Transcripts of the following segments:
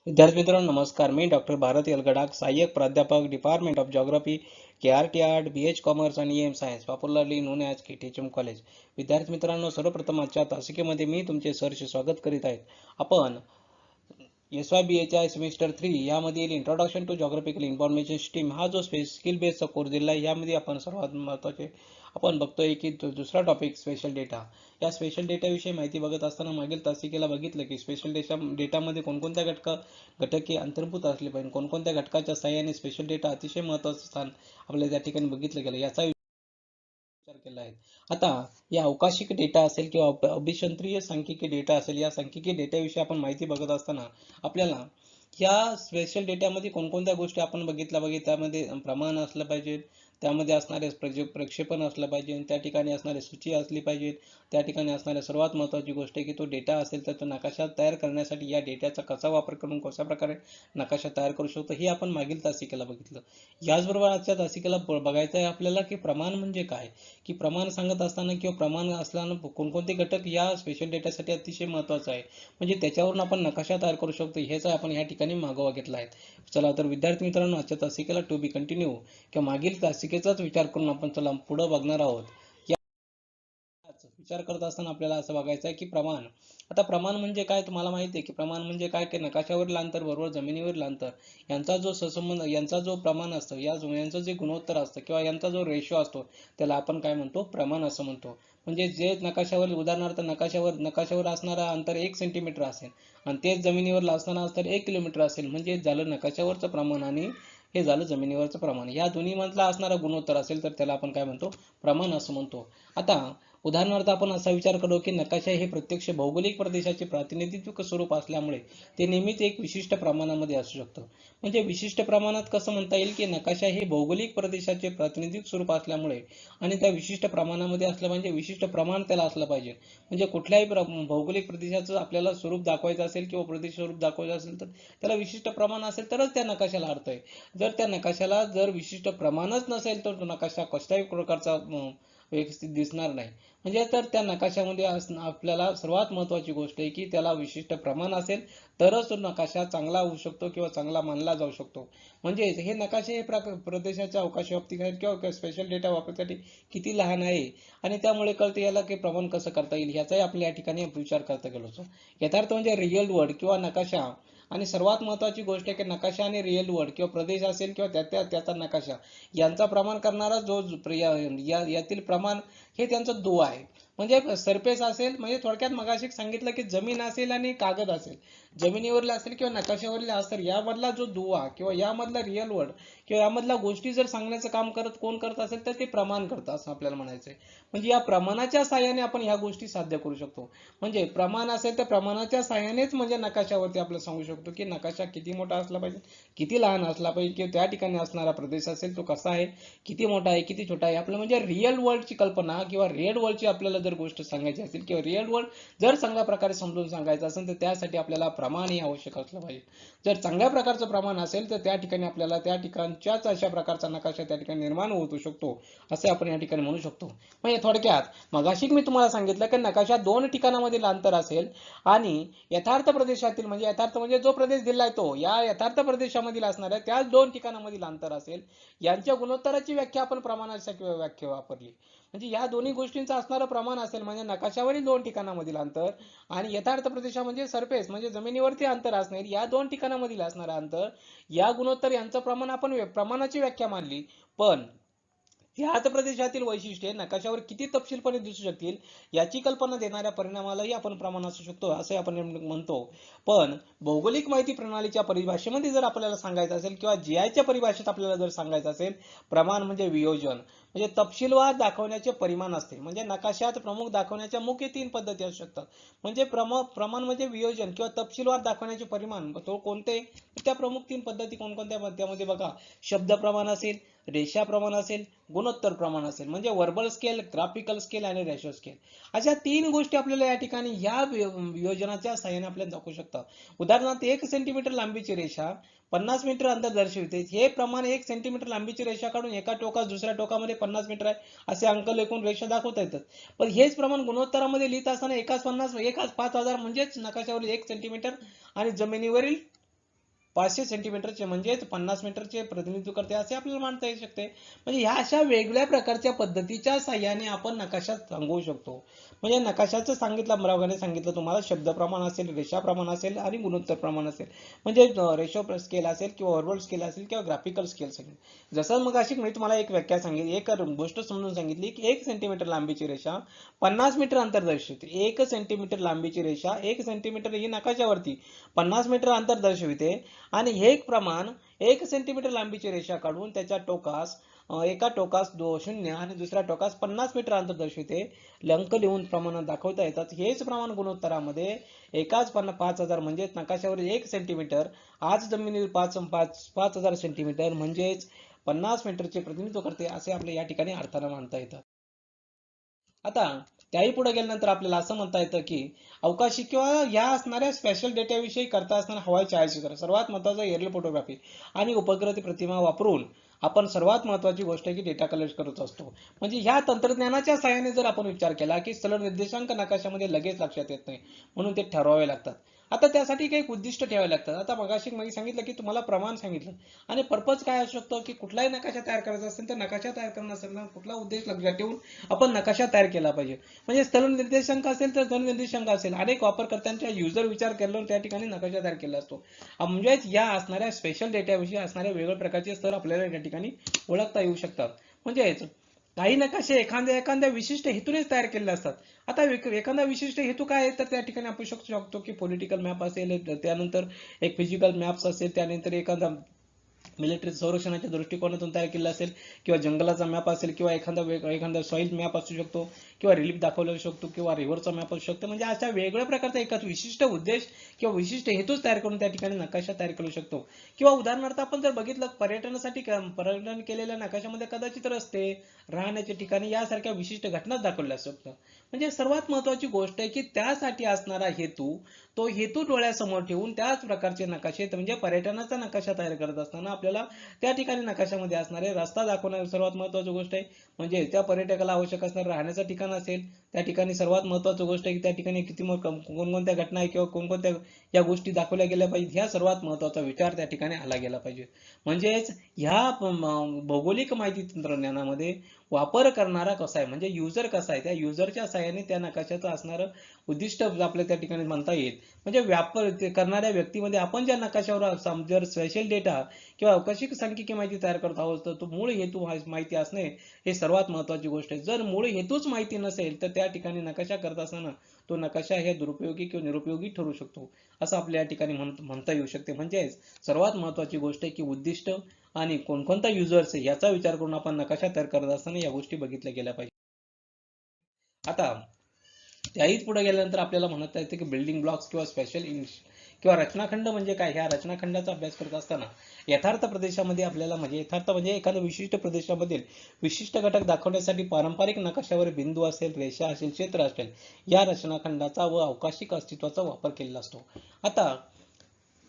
विद्यार्थी मित्रांनो नमस्कार. मी डॉक्टर भारत यलगडाख, सहाय्यक प्राध्यापक, department of geography, KRT art, BH commerce आणि EM science, popularly known as KTHM college. विद्यार्थी मित्रांनो, सर्वप्रथम आजच्या तासिकेमध्ये मी तुमचे सहर्ष स्वागत करीत आहे. आपण SYBHI सेमिस्टर 3 यामधील introduction to geographical information system हा जो स्किल बेसचा कोर्स दिला आहे, यामध्ये आपण सर्वात महत्त्वाचे आपण बघतोय की दुसरा टॉपिक स्पेशल डेटा. या स्पेशल डेटाविषयी माहिती बघत असताना मागील तासिकेला बघितलं की स्पेशल डेटामध्ये कोणकोणत्या घटके अंतर्भूत असले पाहिजे, कोणकोणत्या घटकाच्या सहाय्याने स्पेशल डेटा अतिशय महत्त्वाचं स्थान आपल्याला त्या ठिकाणी बघितलं गेलं याचा विचार केला आहे. आता या अवकाशिक डेटा असेल किंवा अभिसंत्रीय सांख्यिकी डेटा असेल, या सांख्यिकी डेटाविषयी आपण माहिती बघत असताना आपल्याला या स्पेशल डेटामध्ये कोणकोणत्या गोष्टी आपण बघितल्या त्यामध्ये प्रमाण असलं पाहिजे, त्यामध्ये असणारे प्रक्षेपण असलं पाहिजे, त्या ठिकाणी असणारी सूची असली पाहिजे, त्या ठिकाणी असणाऱ्या सर्वात महत्त्वाची गोष्ट आहे की तो डेटा असेल तर तो नकाशा तयार करण्यासाठी या डेटाचा कसा वापर करून कशा प्रकारे नकाशा तयार करू शकतो हे आपण मागील तासिकेला बघितलं. याचबरोबर आजच्या तासिकेला बघायचं आहे आपल्याला की प्रमाण म्हणजे काय, की प्रमाण सांगत असताना किंवा प्रमाण असताना कोणकोणते घटक या स्पेशल डेटासाठी अतिशय महत्त्वाचं आहे, म्हणजे त्याच्यावरून आपण नकाशा तयार करू शकतो हेच आपण या ठिकाणी मागोवा घेतला आहे. चला तर विद्यार्थी मित्रांनो, आजच्या तासिकेला टू बी कंटिन्यू किंवा मागील तासिकेचाच विचार करून आपण चला पुढे बघणार आहोत. विचार करत असताना आपल्याला असं बघायचं आहे की प्रमाण. आता प्रमाण म्हणजे काय तुम्हाला माहिती आहे की प्रमाण म्हणजे काय, की नकाशावरील अंतर बरोबर जमिनीवरील अंतर यांचा जो सहसंबंध, यांचा जो प्रमाण असतं, यांचं जे गुणोत्तर असतं किंवा यांचा जो रेशो असतो त्याला आपण काय म्हणतो, प्रमाण असं म्हणतो. म्हणजे जे नकाशावर उदाहरणार्थ नकाशावर असणारा अंतर 1 सेंटीमीटर असेल आणि तेच जमिनीवर असणारा अंतर 1 किलोमीटर असेल, म्हणजे झालं नकाशावरचं प्रमाण आणि हे झालं जमिनीवरचं प्रमाण. या दोन्ही मधला असणारा गुणोत्तर असेल तर त्याला आपण काय म्हणतो, प्रमाण असं म्हणतो. आता उदाहरणार्थ आपण असा विचार करू की नकाशा हे प्रत्यक्ष भौगोलिक प्रदेशाचे प्रातिनिधिक स्वरूप असल्यामुळे ते नेहमीच एक विशिष्ट प्रमाणामध्ये असू शकतं. म्हणजे विशिष्ट प्रमाणात कसं म्हणता येईल की नकाशा हे भौगोलिक प्रदेशाचे प्रातिनिधिक स्वरूप असल्यामुळे आणि त्या विशिष्ट प्रमाणामध्ये असलं म्हणजे विशिष्ट प्रमाण त्याला असलं पाहिजे. म्हणजे कुठल्याही भौगोलिक प्रदेशाचं आपल्याला स्वरूप दाखवायचं असेल किंवा प्रदेश स्वरूप दाखवायचं असेल तर त्याला विशिष्ट प्रमाण असेल तरच त्या नकाशाला अर्थ आहे. जर त्या नकाशाला जर विशिष्ट प्रमाणच नसेल तर तो नकाशा कसल्याही प्रकारचा व्यवस्थित दिसणार नाही. म्हणजे तर त्या नकाशामध्ये आपल्याला सर्वात महत्त्वाची गोष्ट आहे की त्याला विशिष्ट प्रमाण असेल तरच तो नकाशा चांगला होऊ शकतो किंवा चांगला मानला जाऊ शकतो. म्हणजे हे नकाशे हे प्रदेशाच्या अवकाश व्याप्ती आहेत किंवा स्पेशल डेटा वापरण्यासाठी किती लहान आहे आणि त्यामुळे कळते याला की प्रमाण कसं करता येईल याचाही आपल्या या ठिकाणी विचार करता गेलो. यथार्थ म्हणजे रिअल वर्ल्ड किंवा नकाशा आणि सर्वात महत्त्वाची गोष्ट आहे की नकाशा आणि रिअल वर्ल्ड किंवा प्रदेश असेल किंवा त्याचा नकाशा यांचा प्रमाण करणारा जो यातील प्रमाण हे त्यांचं दुवा आहे. म्हणजे सरफेस असेल, म्हणजे थोडक्यात मगाशी सांगितलं की जमीन असेल आणि कागद असेल, जमिनीवरला असेल किंवा नकाशावरला असेल, यामधला जो दुवा किंवा यामधला रिअल वर्ल्ड किंवा यामधल्या गोष्टी जर सांगण्याचं काम कोण करत असेल तर ते प्रमाण करतं असं आपल्याला म्हणायचंय. म्हणजे या प्रमाणाच्या साहाय्याने आपण ह्या गोष्टी साध्य करू शकतो. म्हणजे प्रमाण असेल तर प्रमाणाच्या साहाय्यानेच म्हणजे नकाशावरती आपल्याला सांगू शकतो की नकाशा किती मोठा असला पाहिजे, किती लहान असला पाहिजे, किंवा त्या ठिकाणी असणारा प्रदेश असेल तो कसा आहे, किती मोठा आहे, किती छोटा आहे. आपलं म्हणजे रिअल वर्ल्डची कल्पना किंवा रिअल वर्ल्डची आपल्याला जर गोष्ट सांगायची असेल किंवा रिअल वर्ल्ड जर चांगल्या प्रकारे समजून सांगायचं असेल तर त्यासाठी आपल्याला प्रमाण हे आवश्यक असलं पाहिजे. जर चांगल्या प्रकारचं प्रमाण असेल तर त्या ठिकाणी आपल्याला त्या ठिकाणच्याच अशा प्रकारचा नकाशा त्या ठिकाणी निर्माण होऊ शकतो असे आपण या ठिकाणी म्हणू शकतो. म्हणजे थोडक्यात मगाशी मी तुम्हाला सांगितलं की नकाशा 2 ठिकाणामधील अंतर असेल आणि यथार्थ प्रदेशातील म्हणजे यथार्थ म्हणजे जो प्रदेश दिलाय तो या यथार्थ प्रदेशामधील असणाऱ्या त्याच 2 ठिकाणामधील अंतर असेल, यांच्या गुणोत्तराची व्याख्या आपण प्रमाणाची व्याख्या वापरली. म्हणजे या दोन्ही गोष्टींचं असणारं प्रमाण असेल म्हणजे नकाशावरील 2 ठिकाणामधील अंतर आणि यथार्थ प्रदेशामध्ये सरफेस म्हणजे जमिनीवरती अंतर असणार या 2 ठिकाणामधील असणारं अंतर, या गुणोत्तर यांचं प्रमाण आपण प्रमाणाची व्याख्या मानली. पण त्याच प्रदेशातील वैशिष्ट्ये नकाशावर किती तपशीलपणे दिसू शकतील याची कल्पना देणाऱ्या परिणामालाही आपण प्रमाण असू शकतो असे आपण म्हणतो. पण भौगोलिक माहिती प्रणालीच्या परिभाषेमध्ये जर आपल्याला सांगायचं असेल किंवा जीआयच्या परिभाषेत आपल्याला जर सांगायचं असेल, प्रमाण म्हणजे वियोजन म्हणजे तपशीलवार दाखवण्याचे परिमाण असते. म्हणजे नकाशात प्रमुख दाखवण्याच्या मुख्य 3 पद्धती असू शकतात. म्हणजे प्रमाण म्हणजे वियोजन किंवा तपशीलवार दाखवण्याचे परिमाण तो कोणते, त्या प्रमुख 3 पद्धती कोणकोणत्या त्यामध्ये बघा, शब्द प्रमाण असेल, रेषा प्रमाण असेल, गुणोत्तर प्रमाण असेल. म्हणजे वर्बल स्केल, ग्राफिकल स्केल आणि रेशो स्केल अशा 3 गोष्टी आपल्याला या ठिकाणी या वियोजनाच्या सहाय्याने आपल्याला दाखवू शकतात. उदाहरणार्थ 1 सेंटीमीटर लांबीची रेषा 50 मीटर अंतर दर्शविते. हे प्रमाण 1 सेंटीमीटर लांबीची रेषा काढून एका टोकास दुसऱ्या टोकामध्ये 50 मीटर आहे असे अंक लेखून रेषा दाखवता येतात. पण हेच प्रमाण गुणोत्तरामध्ये लिहित असताना एकाच 50 एकाच 5000 म्हणजेच नकाशावरील 1 सेंटीमीटर आणि जमिनीवरील 500 सेंटीमीटरचे म्हणजेच 50 मीटरचे प्रतिनिधित्व करते असे आपल्याला मांडता येऊ शकते. म्हणजे ह्या अशा वेगवेगळ्या प्रकारच्या पद्धतीच्या साह्याने आपण नकाशा सांगू शकतो. म्हणजे नकाशाचं सांगितलं रावगाने सांगितलं तुम्हाला शब्द प्रमाण असेल, रेषा प्रमाण असेल आणि गुणोत्तर प्रमाण असेल. म्हणजे रेशो स्केल असेल किंवा व्हर्बल स्केल असेल किंवा ग्राफिकल स्केल असेल. जसं मग अशी मी तुम्हाला एक व्याख्या सांगितली, एक गोष्ट समजून सांगितली की 1 सेंटीमीटर लांबीची रेषा 50 मीटर अंतर दर्शवते. 1 सेंटीमीटर लांबीची रेषा 1 सेंटीमीटर ही नकाशावरती 50 मीटर अंतर दर्शविते आणि हे एक प्रमाण 1 सेंटीमीटर लांबीची रेषा काढून त्याच्या टोकास एका टोकास 0 आणि दुसऱ्या टोकास 50 मीटर अंतर दर्शविते. अंक लिहून प्रमाण दाखवता येतात. हेच प्रमाण गुणोत्तरामध्ये एकाच 5000 म्हणजे नकाशावर 1 सेंटीमीटर आज जमिनीवर 5000 सेंटीमीटर म्हणजेच 50 मीटरचे प्रतिनिधित्व करते असे आपल्या या ठिकाणी अर्थानं मानता येतं. आता त्याही पुढे गेल्यानंतर आपल्याला असं म्हणता येतं की अवकाशी किंवा या असणाऱ्या स्पेशल डेटाविषयी करता असताना हवाई छायाचित्र सर्वात महत्त्वाचं एरियल फोटोग्राफी आणि उपग्रह प्रतिमा वापरून आपण सर्वात महत्त्वाची गोष्ट आहे की डेटा कलेक्ट करत असतो. म्हणजे ह्या तंत्रज्ञानाच्या सहाय्याने जर आपण विचार केला की स्थळ निर्देशांक नकाशामध्ये लगेच लक्षात येत नाही म्हणून ते ठरवावे लागतात. आता त्यासाठी काही उद्दिष्ट ठेवावे लागतात. आता मगाशी मी सांगितलं की तुम्हाला प्रमाण सांगितलं आणि पर्पज काय असू शकतो की कुठलाही नकाशा तयार करायचा असेल तर नकाशा तयार करण्यासाठी कुठला उद्देश लक्षात ठेवून आपण नकाशा तयार केला पाहिजे. म्हणजे स्थळ निर्देशांक असेल तर स्थळ निर्देशांक असेल अनेक वापरकर्त्यांच्या युजर विचार केल्यावर त्या ठिकाणी नकाशा तयार केला असतो. म्हणजेच या असणाऱ्या स्पेशल डेटाविषयी असणाऱ्या वेगवेगळ्या प्रकारचे स्तर आपल्याला त्या ठिकाणी ओळखता येऊ शकतात. म्हणजेच काही नकाशे एखाद्या विशिष्ट हेतूनेच तयार केलेले असतात. आता एखादा विशिष्ट हेतू काय आहे तर त्या ठिकाणी आपण शकतो की पॉलिटिकल मॅप असेल, त्यानंतर एक फिजिकल मॅप्स असेल, त्यानंतर एखादा मिलिटरी संरक्षणाच्या दृष्टिकोनातून तयार केला असेल किंवा जंगलाचा मॅप असेल किंवा एखादा सॉइल मॅप असू शकतो किंवा रिलीफ दाखवला शकतो किंवा रिव्हरचा मॅप असू शकतो. म्हणजे अशा वेगवेगळ्या प्रकारचा एका विशिष्ट उद्देश किंवा विशिष्ट हेतूच तयार करून त्या ठिकाणी नकाशा तयार करू शकतो. किंवा उदाहरणार्थ आपण जर बघितलं पर्यटनासाठी पर्यटन केलेल्या नकाशामध्ये कदाचित रस्ते, राहण्याचे ठिकाणी यासारख्या विशिष्ट घटना दाखवल्या असतात. म्हणजे सर्वात महत्त्वाची गोष्ट आहे की त्यासाठी असणारा हेतू, तो हेतू डोळ्यासमोर ठेवून त्याच प्रकारचे नकाशे म्हणजे पर्यटनाचा नकाशा तयार करत असताना आपल्याला त्या ठिकाणी नकाशामध्ये असणारे रस्ता दाखवणं सर्वात महत्त्वाची गोष्ट आहे. म्हणजे त्या पर्यटकाला आवश्यक असणारं राहण्याचं ठिकाण असेल, त्या ठिकाणी सर्वात महत्त्वाची गोष्ट आहे की त्या ठिकाणी किती कोणकोणत्या घटना आहे किंवा कोणकोणत्या या गोष्टी दाखवल्या गेल्या पाहिजेत ह्या सर्वात महत्त्वाचा विचार त्या ठिकाणी आला गेला पाहिजे. म्हणजेच ह्या भौगोलिक माहिती तंत्रज्ञानामध्ये वापर करणारा कसा आहे म्हणजे युजर कसा आहे त्या युजरच्या सहाय्याने त्या नकाशाचं असणारं उद्दिष्ट आपल्या त्या ठिकाणी म्हणता येईल. म्हणजे व्यापार करणाऱ्या व्यक्तीमध्ये आपण ज्या नकाशावर जर स्पेशल डेटा किंवा अवकाशिक सांख्यिकी माहिती तयार करत आहोत तर तो मूळ हेतू माहिती असणे हे सर्वात महत्त्वाची गोष्ट आहे. जर मूळ हेतूच माहिती नसेल तर त्या ठिकाणी नकाशा करत असताना तो नकाशा हे दुरुपयोगी किंवा निरुपयोगी ठरू शकतो असं आपल्या या ठिकाणी म्हणता येऊ शकते. म्हणजे सर्वात महत्त्वाची गोष्ट आहे की उद्दिष्ट आणि कोणकोणता युजर्स आहे याचा विचार करून आपण नकाशा तयार करत असताना या गोष्टी बघितल्या गेल्या पाहिजे. आता त्याहीच पुढे गेल्यानंतर आपल्याला म्हणता येते की बिल्डिंग ब्लॉक्स किंवा स्पेशल किंवा रचनाखंड म्हणजे काय. ह्या रचनाखंडाचा अभ्यास करत असताना यथार्थ प्रदेशामध्ये आपल्याला म्हणजे यथार्थ म्हणजे एखाद्या विशिष्ट प्रदेशामधील विशिष्ट घटक दाखवण्यासाठी पारंपरिक नकाशावर बिंदू असेल, रेषा असेल, क्षेत्र असेल या रचनाखंडाचा व अवकाशिक अस्तित्वाचा वापर केलेला असतो. आता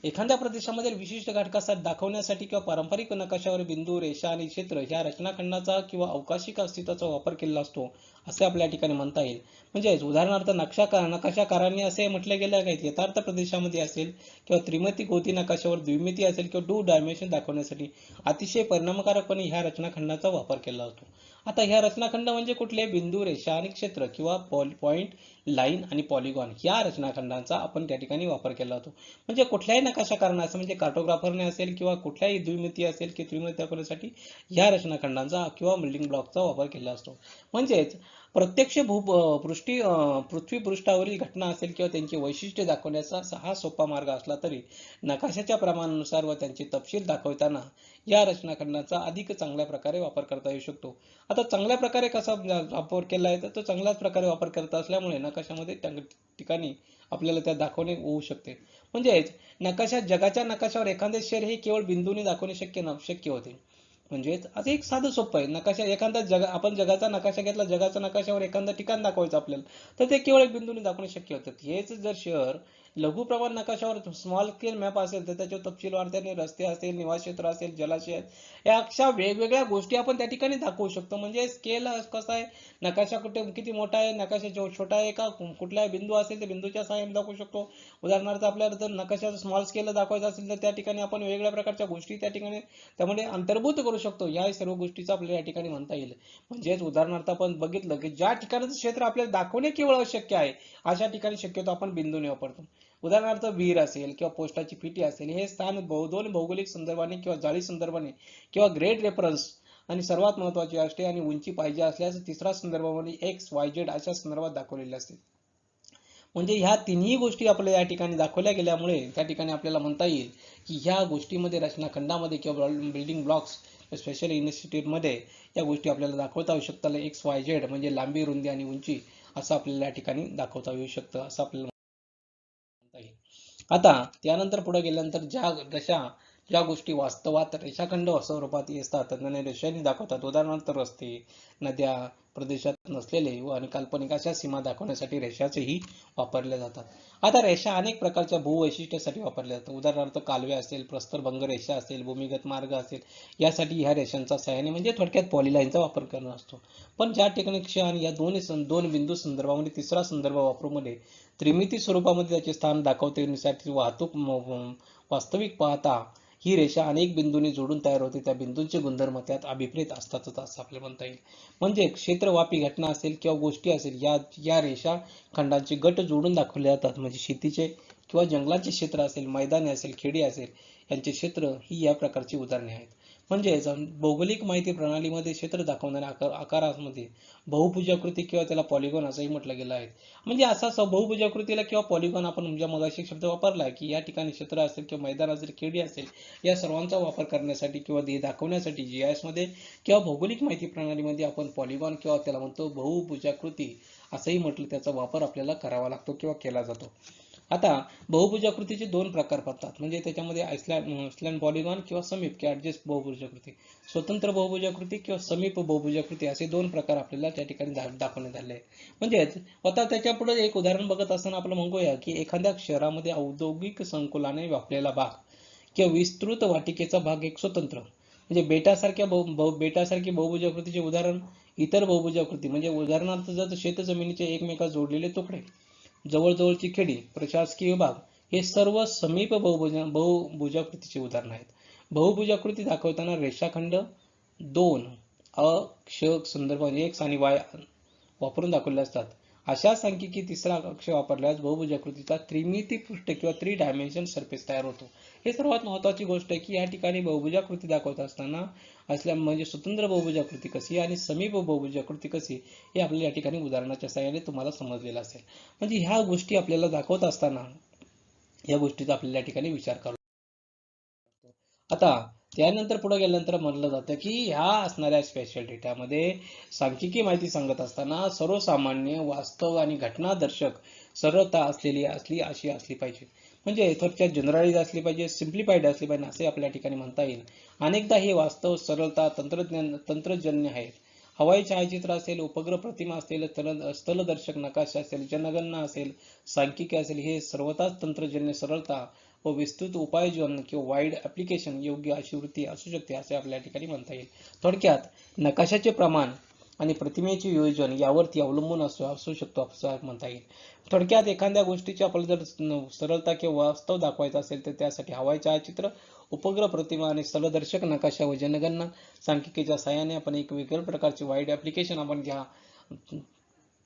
एखाद्या प्रदेशामधील विशिष्ट घटकास दाखवण्यासाठी किंवा पारंपरिक नकाशावर बिंदू, रेषा आणि क्षेत्र ह्या रचनाखंडाचा किंवा अवकाशिक अस्तित्वाचा वापर केलेला असतो असे आपल्या ठिकाणी म्हणता येईल. म्हणजे उदाहरणार्थ नकाशाकारांनी असे म्हटले गेले आहे की यथार्थ प्रदेशामध्ये असेल किंवा त्रिमिती गोती नकाशावर द्विमिती असेल किंवा 2 डायमेन्शन दाखवण्यासाठी अतिशय परिणामकारकपणे ह्या रचनाखंडाचा वापर केला असतो. आता ह्या रचनाखंड म्हणजे कुठले बिंदू, रेषा आणि क्षेत्र किंवा पॉइंट, लाईन आणि पॉलिगॉन ह्या रचनाखंडांचा आपण त्या ठिकाणी वापर केला जातो. म्हणजे कुठल्याही नकाशाकाराने म्हणजे कार्टोग्राफरने असेल किंवा कुठल्याही द्विमिती असेल की त्रिमिती दाखवण्यासाठी ह्या रचनाखंडांचा किंवा बिल्डिंग ब्लॉकचा वापर केला असतो. म्हणजेच प्रत्यक्ष पृथ्वी पृष्ठावरील घटना असेल किंवा त्यांची वैशिष्ट्ये दाखवण्याचा हा सोपा मार्ग असला तरी नकाशाच्या प्रमाणानुसार व त्यांचे तपशील दाखवताना या रचनाखंडाचा अधिक चांगल्या प्रकारे वापर करता येऊ शकतो. आता चांगल्या प्रकारे कसा वापर केला आहे तर तो चांगल्याच प्रकारे वापर करत असल्यामुळे नकाशामध्ये त्या ठिकाणी आपल्याला त्या दाखवणे होऊ शकते. म्हणजेच जगाच्या नकाशावर एखादे शहर हे केवळ बिंदूने दाखवणे शक्य होते. म्हणजेच आता एक साधं सोपं आहे. आपण जगाचा नकाशा घेतला, जगाच्या नकाशावर एखादं ठिकाण दाखवायचं आपल्याला तर ते केवळ एक बिंदूने दाखवणे शक्य होतं. हेच जर शहर लघु प्रमाण नकाशावर स्मॉल स्केल मॅप असेल तर त्याच्यावर तपशीलवार त्याने रस्ते असेल, निवास क्षेत्र असेल, जलाशय आहेत, या अशा वेगवेगळ्या गोष्टी आपण त्या ठिकाणी दाखवू शकतो. म्हणजे स्केल कसा आहे, नकाशा कुठे किती मोठा आहे, नकाशा छोटा आहे का, कुठला बिंदू असेल त्या बिंदूच्या सहाय्याने दाखवू शकतो. उदाहरणार्थ आपल्याला जर नकाशाचा स्मॉल स्केल दाखवायचा असेल तर त्या ठिकाणी आपण वेगवेगळ्या प्रकारच्या गोष्टी त्या ठिकाणी त्यामध्ये अंतर्भूत करू शकतो. या सर्व गोष्टीचा आपल्याला या ठिकाणी म्हणता येईल. म्हणजेच उदाहरणार्थ आपण बघितलं की ज्या ठिकाणाचं क्षेत्र आपल्याला दाखवणे केवळ अशक्य आहे अशा ठिकाणी शक्यतो आपण बिंदूने वापरतो. उदाहरणार्थ विहीर असेल किंवा पोस्टाची पिटी असेल, हे स्थान दोन भौगोलिक संदर्भाने किंवा जाळी संदर्भाने किंवा ग्रेड रेफरन्स आणि सर्वात महत्वाची असते आणि उंची पाहिजे असल्यास तिसरा संदर्भामध्ये एक्स वाय झेड अशा संदर्भात दाखवलेले असते. म्हणजे ह्या तिन्ही गोष्टी आपल्याला या ठिकाणी दाखवल्या गेल्यामुळे त्या ठिकाणी आपल्याला म्हणता येईल की ह्या गोष्टीमध्ये रचनाखंडामध्ये किंवा बिल्डिंग ब्लॉक्स स्पेशली इन्स्टिट्यूटमध्ये या गोष्टी आपल्याला दाखवता येऊ शकतात. एक्स वाय झेड म्हणजे लांबी, रुंदी आणि उंची असं आपल्याला या ठिकाणी दाखवता येऊ शकतं असं आपल्याला म्हणता येईल. आता त्यानंतर पुढे गेल्यानंतर ज्या गोष्टी वास्तवात रेषाखंड स्वरूपात असतात त्यांना रेषांनी दाखवतात. उदाहरणार्थ रस्ते, नद्या, प्रदेशात नसलेले आणि काल्पनिक अशा सीमा दाखवण्यासाठी रेषाचेही वापरल्या जातात. आता रेषा अनेक प्रकारच्या भूवैशिष्ट्यासाठी वापरल्या जातात. उदाहरणार्थ कालवे असेल, प्रस्तरभंग रेषा असेल, भूमिगत मार्ग असेल, यासाठी ह्या रेषांचा सहाय्याने म्हणजे थोडक्यात पॉलीलाईनचा वापर करणं असतो. पण ज्या ठिकाणी क्ष आणि या दोन बिंदू संदर्भामध्ये तिसरा संदर्भ वापरूमध्ये त्रिमिती स्वरूपामध्ये त्याचे स्थान दाखवता येण्यासाठी वास्तविक पाहता ही रेषा अनेक बिंदूंनी जोडून तयार होते. त्या बिंदूंचे गुणधर्म त्यात अभिप्रेत असतातच असं आपल्याला म्हणता येईल. म्हणजे क्षेत्रव्यापी घटना असेल किंवा गोष्टी असेल या रेषा खंडांचे गट जोडून दाखवले जातात. म्हणजे शेतीचे किंवा जंगलाचे क्षेत्र असेल, मैदाने असेल, खेडी असेल यांचे क्षेत्र ही या प्रकारची उदाहरणे आहेत. म्हणजे भौगोलिक माहिती प्रणालीमध्ये क्षेत्र दाखवणाऱ्या आकारामध्ये बहुभुजाकृती किंवा त्याला पॉलिगॉन असंही म्हटलं गेलं आहे. म्हणजे असा बहुभुजाकृतीला किंवा पॉलिगॉन आपण म्हणजे मगाशी शब्द वापरला की या ठिकाणी क्षेत्र असेल किंवा मैदान असेल, खेडी असेल, या सर्वांचा वापर करण्यासाठी किंवा हे दाखवण्यासाठी GIS मध्ये किंवा भौगोलिक माहिती प्रणालीमध्ये आपण पॉलिगॉन किंवा त्याला म्हणतो बहुभुजाकृती असंही म्हटलं त्याचा वापर आपल्याला करावा लागतो किंवा केला जातो. आता बहुभुजाकृतीचे दोन प्रकार पडतात. म्हणजे त्याच्यामध्ये आइसलँड पॉलिगॉन किंवा समीप किंवा ऍडजस्ट बहुभुजाकृती, स्वतंत्र बहुभुजाकृती किंवा समीप बहुभुजाकृती असे दोन प्रकार आपल्याला त्या ठिकाणी दाखवण्यात आले आहे. म्हणजेच आता त्याच्या पुढे एक उदाहरण बघत असताना आपण म्हणूया की एखाद्या शहरामध्ये औद्योगिक संकुलाने व्यापलेला भाग किंवा विस्तृत वाटिकेचा भाग एक स्वतंत्र म्हणजे बेटासारखी बहुभुजाकृतीचे उदाहरण. इतर बहुभुजाकृती म्हणजे उदाहरणार्थ जर शेतजमिनीचे एकमेकात जोडलेले तुकडे, जवळजवळची खेडी, प्रशासकीय विभाग हे सर्व समीप बहुभुजाकृतीचे उदाहरण आहेत. बहुभुजाकृती दाखवताना रेषाखंड दोन अक्ष संदर्भ एक्स आणि वाय वापरून दाखवले असतात. अशा सांख्यिकी तिसरा अक्ष वापरल्यास बहुभुजाकृतीचा त्रिमिती पृष्ठ किंवा 3 डायमेन्शन सरफेस तयार होतो. हे सर्वात महत्वाची गोष्ट आहे की या ठिकाणी बहुभुजाकृती दाखवत असताना म्हणजे स्वतंत्र बहुभुजाकृती कशी आणि समीप बहुभुजाकृती कशी हे आपल्याला या ठिकाणी उदाहरणाच्या सहाय्याने तुम्हाला समजलेलं असेल. म्हणजे ह्या गोष्टी आपल्याला दाखवत असताना या गोष्टीचा आपल्याला या ठिकाणी विचार करावा लागतो. आता त्यानंतर पुढे गेल्यानंतर म्हणलं जातं की ह्या असणाऱ्या स्पेशल डेटामध्ये सांख्यिकी माहिती सांगत असताना सर्वसामान्य, वास्तव आणि घटनादर्शक सरळता अशी असली पाहिजे. म्हणजे थोडक्यात जनरलाइज असली पाहिजे, सिम्प्लिफाईड असली पाहिजे असे आपल्या ठिकाणी म्हणता येईल. अनेकदा हे वास्तव, सरळता तंत्रजन्य आहेत. हवाई छायाचित्र असेल, उपग्रह प्रतिमा असेल, स्थलदर्शक नकाशा असेल, जनगणना असेल, सांख्यिकी असेल, हे सर्वताच तंत्रजन्य सरळता व विस्तृत उपाययोजना किंवा वाईड ऍप्लिकेशन योग्य अशी वृत्ती असू शकते असे आपल्या ठिकाणी म्हणता येईल. थोडक्यात नकाशाचे प्रमाण आणि प्रतिमेचे योजन यावरती अवलंबून असू शकतो असं म्हणता येईल. थोडक्यात एखाद्या गोष्टीची आपल्याला जर सरळता किंवा वास्तव दाखवायचं असेल तर त्यासाठी हवाई छायाचित्र, उपग्रह प्रतिमा आणि स्थलदर्शक नकाशा व जनगणना सांख्यिकीच्या सहाय्याने आपण एक वेगळ्या प्रकारचे वाईड ऍप्लिकेशन आपण घ्या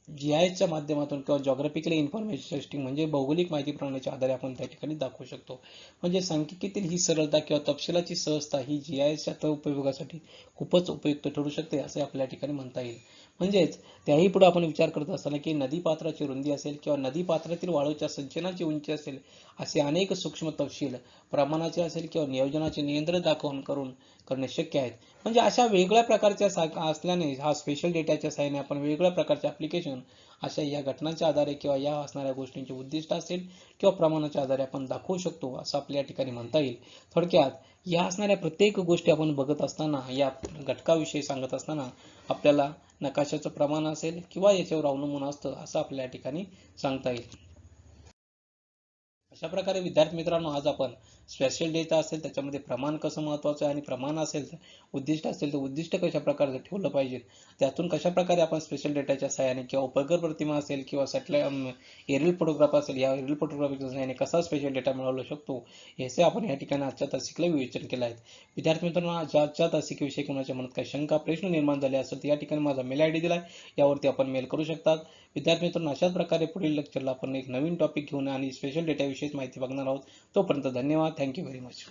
GIS च्या माध्यमातून किंवा जॉग्राफिकल इन्फॉर्मेशन सिस्टीम म्हणजे भौगोलिक माहिती प्रणालीच्या आधारे आपण त्या ठिकाणी दाखवू शकतो. म्हणजे सांख्यिकीतील ही सरळता किंवा तपशिलाची सहजता ही GIS च्या उपयोगासाठी खूपच उपयुक्त ठरू शकते असे आपल्या ठिकाणी म्हणता येईल. म्हणजेच त्याही पुढे आपण विचार करत असताना की नदीपात्राची रुंदी असेल किंवा नदीपात्रातील वाळूच्या संचयनाची उंची असेल असे अनेक सूक्ष्म तपशील प्रमाणाचे असेल किंवा नियोजनाचे नियंत्रण करणे शक्य आहेत. म्हणजे अशा वेगळ्या प्रकारच्या असल्याने हा स्पेशल डेटाच्या सहाय्याने आपण वेगवेगळ्या प्रकारचे ऍप्लिकेशन अशा या घटनांच्या आधारे किंवा या असणाऱ्या गोष्टींचे उद्दिष्ट असेल किंवा प्रमाणाच्या आधारे आपण दाखवू शकतो असं आपल्या ठिकाणी म्हणता येईल. थोडक्यात या असणाऱ्या प्रत्येक गोष्टी आपण बघत असताना या घटकाविषयी सांगत असताना आपल्याला नकाशाचं प्रमाण असेल किंवा याच्यावर अवलंबून असतं असं आपल्या ठिकाणी सांगता येईल. अशा प्रकारे विद्यार्थी मित्रांनो, आज आपण स्पेशल डेटा असेल त्याच्यामध्ये प्रमाण कसं महत्त्वाचं आहे आणि प्रमाण असेल तर उद्दिष्ट असेल तर उद्दिष्ट कशा प्रकारे ठेवलं पाहिजे, त्यातून कशा प्रकारे आपण स्पेशल डेटाच्या सहाय्याने किंवा उपग्रह प्रतिमा असेल किंवा एरियल फोटोग्राफ असेल, या एरियल फोटोग्राफीच्या सहाय्याने कसा स्पेशल डेटा मिळवू शकतो, याचे आपण या ठिकाणी आजच्या तासिकेला विवेचन केलं आहे. विद्यार्थी मित्रांनो, आजच्या तासिकेविषयी कोणाच्या मनात काही शंका प्रश्न निर्माण झाले असेल तर या ठिकाणी माझा मेल ID दिला आहे, यावरती आपण मेल करू शकतात. विद्यार्थी मित्रांनो, अशाच प्रकारे पुढील लेक्चरला आपण एक नवीन टॉपिक घेऊन आणि स्पेशल डेटाविषयीच माहिती बघणार आहोत. तोपर्यंत धन्यवाद. Thank you very much.